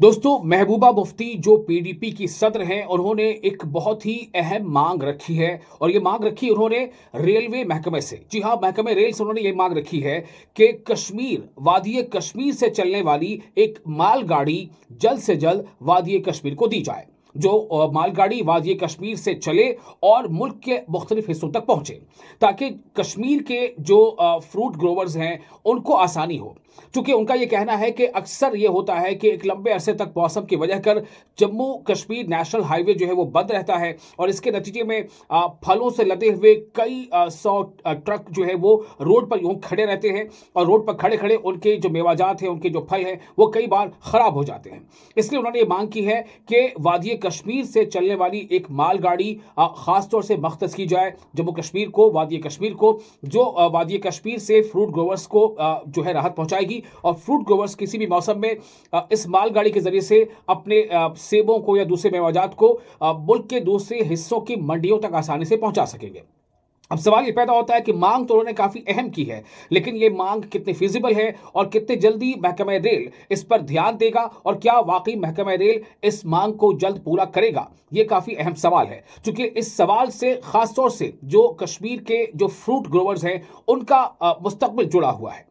दोस्तों, महबूबा मुफ्ती जो पीडीपी की सदर हैं, उन्होंने एक बहुत ही अहम मांग रखी है। और ये मांग रखी उन्होंने रेलवे महकमे से। जी हाँ, महकमे रेल से उन्होंने ये मांग रखी है कि कश्मीर, वादी कश्मीर से चलने वाली एक मालगाड़ी जल्द से जल्द वादी कश्मीर को दी जाए। जो मालगाड़ी वादी कश्मीर से चले और मुल्क के मुख्तलिफ हिस्सों तक पहुंचे, ताकि कश्मीर के जो फ्रूट ग्रोवर्स हैं उनको आसानी हो। चूंकि उनका ये कहना है कि अक्सर ये होता है कि एक लंबे अरसे तक मौसम की वजह कर जम्मू कश्मीर नेशनल हाईवे जो है वो बंद रहता है, और इसके नतीजे में फलों से लदे हुए कई 100 ट्रक जो है वो रोड पर यूं खड़े रहते हैं, और रोड पर खड़े खड़े उनके जो मेवाजात हैं, उनके जो फल हैं, वो कई बार खराब हो जाते हैं। इसलिए उन्होंने ये मांग की है कि वादी कश्मीर से चलने वाली एक मालगाड़ी खासतौर से मख्तस की जाए जम्मू कश्मीर को, वादी कश्मीर को, जो वादी कश्मीर से फ्रूट ग्रोवर्स को जो है राहत पहुंचाएगी। और फ्रूट ग्रोवर्स किसी भी मौसम में इस मालगाड़ी के जरिए से अपने सेबों को या दूसरे मेवाजात को मुल्क के दूसरे हिस्सों की मंडियों तक आसानी से पहुंचा सकेंगे। अब सवाल ये पैदा होता है कि मांग तो उन्होंने काफी अहम की है, लेकिन ये मांग कितनी फिजिबल है और कितनी जल्दी महकमा रेल इस पर ध्यान देगा, और क्या वाकई महकमा रेल इस मांग को जल्द पूरा करेगा, ये काफी अहम सवाल है। क्योंकि इस सवाल से खासतौर से जो कश्मीर के जो फ्रूट ग्रोवर्स हैं उनका मुस्तकबिल जुड़ा हुआ है।